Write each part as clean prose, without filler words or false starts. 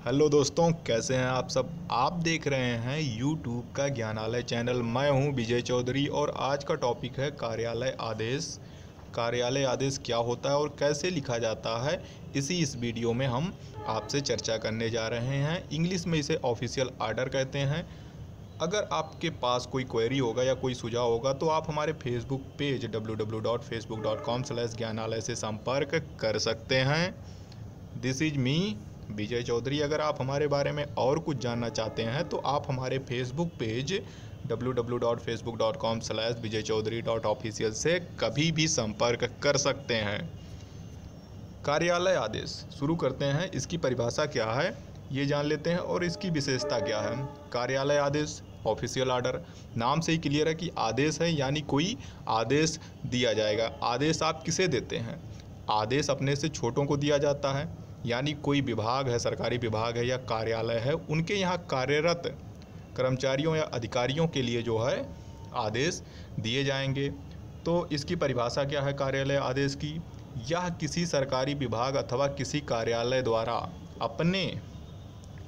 Hello दोस्तों, कैसे हैं आप सब। आप देख रहे हैं यूट्यूब का ज्ञानालय चैनल। मैं हूं विजय चौधरी और आज का टॉपिक है कार्यालय आदेश। कार्यालय आदेश क्या होता है और कैसे लिखा जाता है, इस वीडियो में हम आपसे चर्चा करने जा रहे हैं। इंग्लिश में इसे ऑफिशियल आर्डर कहते हैं। अगर आपके पास कोई क्वेरी होगा या कोई सुझाव होगा तो आप हमारे फेसबुक पेज www.facebook.com/ज्ञानालय से संपर्क कर सकते हैं। दिस इज मी विजय चौधरी। अगर आप हमारे बारे में और कुछ जानना चाहते हैं तो आप हमारे फेसबुक पेज www.facebook.com/vijaychaudhary.official से कभी भी संपर्क कर सकते हैं। कार्यालय आदेश शुरू करते हैं। इसकी परिभाषा क्या है ये जान लेते हैं और इसकी विशेषता क्या है। कार्यालय आदेश ऑफिशियल आर्डर, नाम से ही क्लियर है कि आदेश है, यानी कोई आदेश दिया जाएगा। आदेश आप किसे देते हैं? आदेश अपने से छोटों को दिया जाता है, यानी कोई विभाग है, सरकारी विभाग है या कार्यालय है, उनके यहाँ कार्यरत कर्मचारियों या अधिकारियों के लिए जो है आदेश दिए जाएंगे। तो इसकी परिभाषा क्या है कार्यालय आदेश की? यह किसी सरकारी विभाग अथवा किसी कार्यालय द्वारा अपने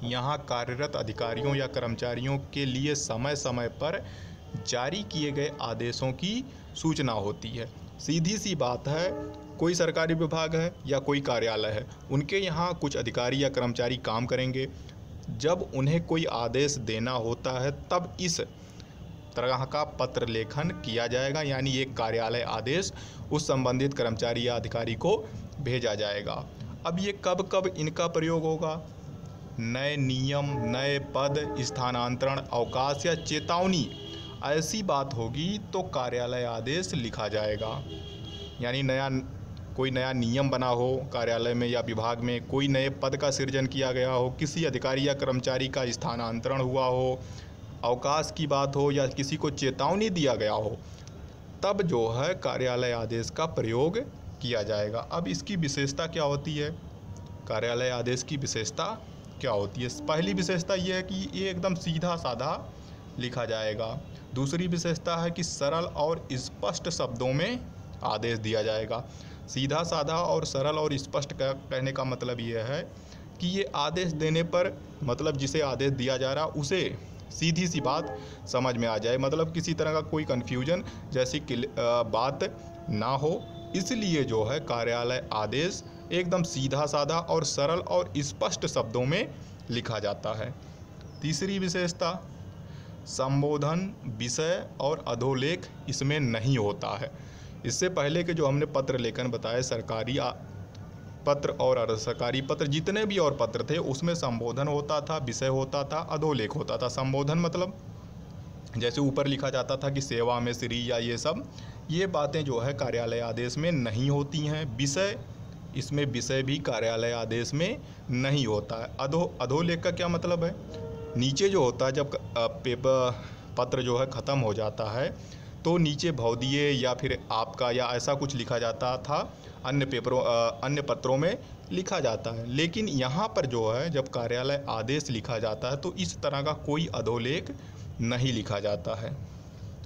यहाँ कार्यरत अधिकारियों या कर्मचारियों के लिए समय समय पर जारी किए गए आदेशों की सूचना होती है। सीधी सी बात है, कोई सरकारी विभाग है या कोई कार्यालय है, उनके यहाँ कुछ अधिकारी या कर्मचारी काम करेंगे। जब उन्हें कोई आदेश देना होता है तब इस तरह का पत्र लेखन किया जाएगा, यानी एक कार्यालय आदेश उस संबंधित कर्मचारी या अधिकारी को भेजा जाएगा। अब ये कब कब इनका प्रयोग होगा? नए नियम, नए पद, स्थानांतरण, अवकाश या चेतावनी ऐसी बात होगी तो कार्यालय आदेश लिखा जाएगा। यानी कोई नया नियम बना हो कार्यालय में या विभाग में, कोई नए पद का सृजन किया गया हो, किसी अधिकारी या कर्मचारी का स्थानांतरण हुआ हो, अवकाश की बात हो या किसी को चेतावनी दिया गया हो, तब जो है कार्यालय आदेश का प्रयोग किया जाएगा। अब इसकी विशेषता क्या होती है? कार्यालय आदेश की विशेषता क्या होती है? पहली विशेषता ये है कि ये एकदम सीधा साधा लिखा जाएगा। दूसरी विशेषता है कि सरल और स्पष्ट शब्दों में आदेश दिया जाएगा। सीधा साधा और सरल और स्पष्ट कहने का मतलब ये है कि ये आदेश देने पर मतलब जिसे आदेश दिया जा रहा उसे सीधी सी बात समझ में आ जाए, मतलब किसी तरह का कोई कन्फ्यूजन जैसी बात ना हो। इसलिए जो है कार्यालय आदेश एकदम सीधा साधा और सरल और स्पष्ट शब्दों में लिखा जाता है। तीसरी विशेषता, संबोधन, विषय और अधोलेख इसमें नहीं होता है। इससे पहले के जो हमने पत्र लेखन बताए, सरकारी पत्र और अर्ध सरकारी पत्र, जितने भी और पत्र थे उसमें संबोधन होता था, विषय होता था, अधोलेख होता था। संबोधन मतलब जैसे ऊपर लिखा जाता था कि सेवा में श्री या ये सब, ये बातें जो है कार्यालय आदेश में नहीं होती हैं। विषय, इसमें विषय भी कार्यालय आदेश में नहीं होता है। अधोलेख का क्या मतलब है? नीचे जो होता है, जब पत्र जो है ख़त्म हो जाता है तो नीचे भौदीय या फिर आपका या ऐसा कुछ लिखा जाता था, अन्य पत्रों में लिखा जाता है। लेकिन यहाँ पर जो है जब कार्यालय आदेश लिखा जाता है तो इस तरह का कोई अधोलेख नहीं लिखा जाता है।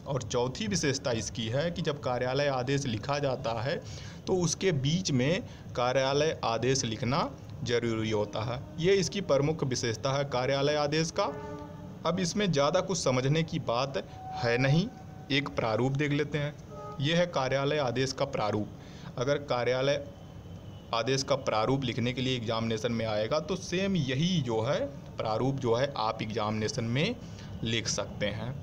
और चौथी विशेषता इसकी है कि जब कार्यालय आदेश लिखा जाता है तो उसके बीच में कार्यालय आदेश लिखना जरूरी होता है। ये इसकी प्रमुख विशेषता है कार्यालय आदेश का। अब इसमें ज़्यादा कुछ समझने की बात है नहीं, एक प्रारूप देख लेते हैं। यह है कार्यालय आदेश का प्रारूप। अगर कार्यालय आदेश का प्रारूप लिखने के लिए एग्जामिनेशन में आएगा तो सेम यही जो है प्रारूप जो है आप एग्जामिनेशन में लिख सकते हैं।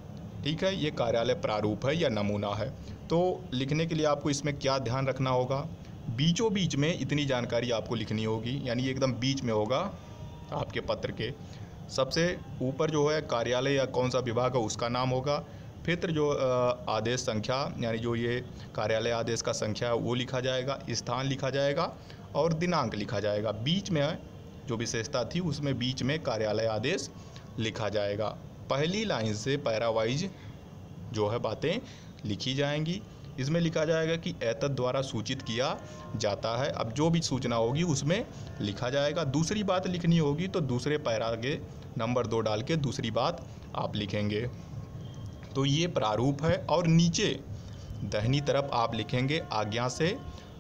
ठीक है, ये कार्यालय प्रारूप है या नमूना है। तो लिखने के लिए आपको इसमें क्या ध्यान रखना होगा? बीचों बीच में इतनी जानकारी आपको लिखनी होगी, यानी एकदम बीच में होगा आपके पत्र के। सबसे ऊपर जो है कार्यालय या कौन सा विभाग है उसका नाम होगा। फिर जो आदेश संख्या, यानी जो ये कार्यालय आदेश का संख्या है वो लिखा जाएगा, स्थान लिखा जाएगा और दिनांक लिखा जाएगा। बीच में जो विशेषता थी उसमें बीच में कार्यालय आदेश लिखा जाएगा। पहली लाइन से पैरावाइज जो है बातें लिखी जाएंगी। इसमें लिखा जाएगा कि एतद द्वारा सूचित किया जाता है। अब जो भी सूचना होगी उसमें लिखा जाएगा। दूसरी बात लिखनी होगी तो दूसरे पैरा आगे नंबर 2 डाल के दूसरी बात आप लिखेंगे। तो ये प्रारूप है। और नीचे दाहिनी तरफ आप लिखेंगे आज्ञा से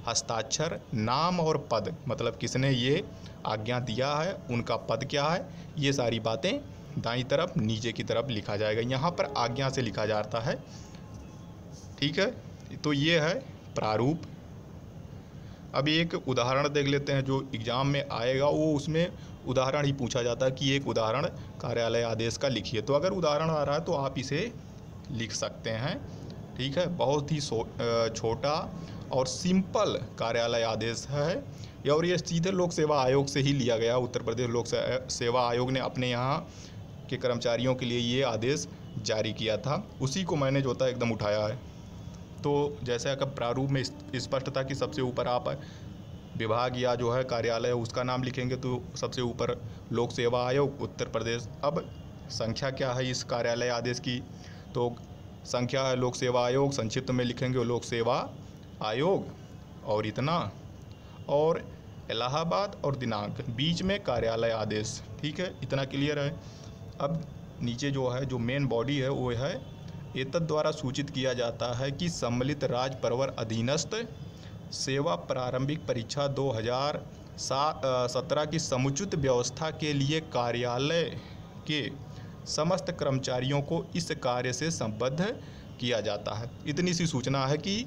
हस्ताक्षर, नाम और पद, मतलब किसने ये आज्ञा दिया है, उनका पद क्या है, ये सारी बातें दाईं तरफ नीचे की तरफ लिखा जाएगा। यहाँ पर आज्ञा से लिखा जाता है। ठीक है, तो ये है प्रारूप। अब एक उदाहरण देख लेते हैं जो एग्ज़ाम में आएगा, वो उसमें उदाहरण ही पूछा जाता है कि एक उदाहरण कार्यालय आदेश का लिखिए। तो अगर उदाहरण आ रहा है तो आप इसे लिख सकते हैं। ठीक है, बहुत ही छोटा और सिंपल कार्यालय आदेश है और ये सीधे लोक सेवा आयोग से ही लिया गया। उत्तर प्रदेश लोक सेवा आयोग ने अपने यहाँ के कर्मचारियों के लिए ये आदेश जारी किया था, उसी को मैंने जो था एकदम उठाया है। तो जैसे कि प्रारूप में स्पष्ट था कि सबसे ऊपर आप विभाग या जो है कार्यालय उसका नाम लिखेंगे, तो सबसे ऊपर लोक सेवा आयोग उत्तर प्रदेश। अब संख्या क्या है इस कार्यालय आदेश की, तो संख्या है लोक सेवा आयोग, संक्षिप्त में लिखेंगे लोक सेवा आयोग, और इतना, और इलाहाबाद और दिनांक, बीच में कार्यालय आदेश। ठीक है, इतना क्लियर है। अब नीचे जो है जो मेन बॉडी है वो है, एतद द्वारा सूचित किया जाता है कि सम्मिलित राज्य परवर अधीनस्थ सेवा प्रारंभिक परीक्षा 2017 की समुचित व्यवस्था के लिए कार्यालय के समस्त कर्मचारियों को इस कार्य से संबद्ध किया जाता है। इतनी सी सूचना है कि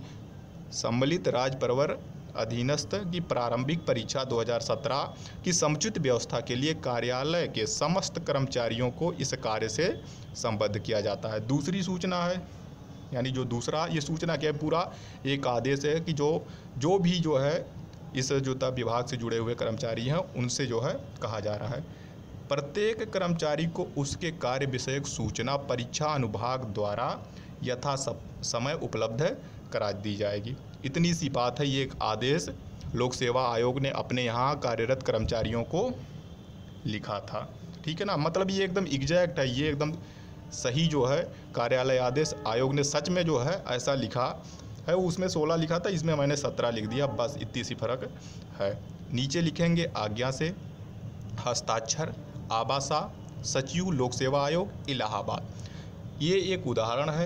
सम्मिलित राज्य परवर अधीनस्थ की प्रारंभिक परीक्षा 2017 की समुचित व्यवस्था के लिए कार्यालय के समस्त कर्मचारियों को इस कार्य से संबद्ध किया जाता है। दूसरी सूचना है, यानी जो दूसरा ये सूचना क्या है, पूरा एक आदेश है कि जो भी जो है इस जो विभाग से जुड़े हुए कर्मचारी हैं उनसे जो है कहा जा रहा है, प्रत्येक कर्मचारी को उसके कार्य विषयक सूचना परीक्षा अनुभाग द्वारा यथा समय उपलब्ध करा दी जाएगी। इतनी सी बात है, ये एक आदेश लोक सेवा आयोग ने अपने यहाँ कार्यरत कर्मचारियों को लिखा था। ठीक है ना, मतलब ये एकदम एग्जैक्ट है, ये एकदम सही जो है कार्यालय आदेश आयोग ने सच में जो है ऐसा लिखा है। उसमें 16 लिखा था, इसमें मैंने 17 लिख दिया, बस इतनी सी फर्क है। नीचे लिखेंगे आज्ञा से, हस्ताक्षर, आबासा, सचिव लोक सेवा आयोग इलाहाबाद। ये एक उदाहरण है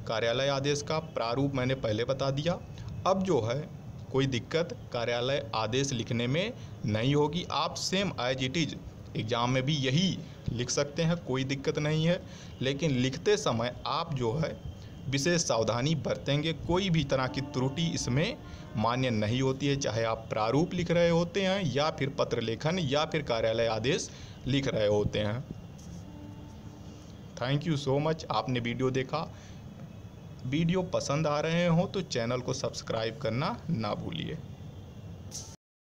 कार्यालय आदेश का। प्रारूप मैंने पहले बता दिया। अब जो है कोई दिक्कत कार्यालय आदेश लिखने में नहीं होगी, आप same as it is exam में भी यही लिख सकते हैं, कोई दिक्कत नहीं है। लेकिन लिखते समय आप जो है विशेष सावधानी बरतेंगे, कोई भी तरह की त्रुटि इसमें मान्य नहीं होती है, चाहे आप प्रारूप लिख रहे होते हैं या फिर पत्र लेखन या फिर कार्यालय आदेश लिख रहे होते हैं। थैंक यू सो मच, आपने वीडियो देखा। वीडियो पसंद आ रहे हो तो चैनल को सब्सक्राइब करना ना भूलिए।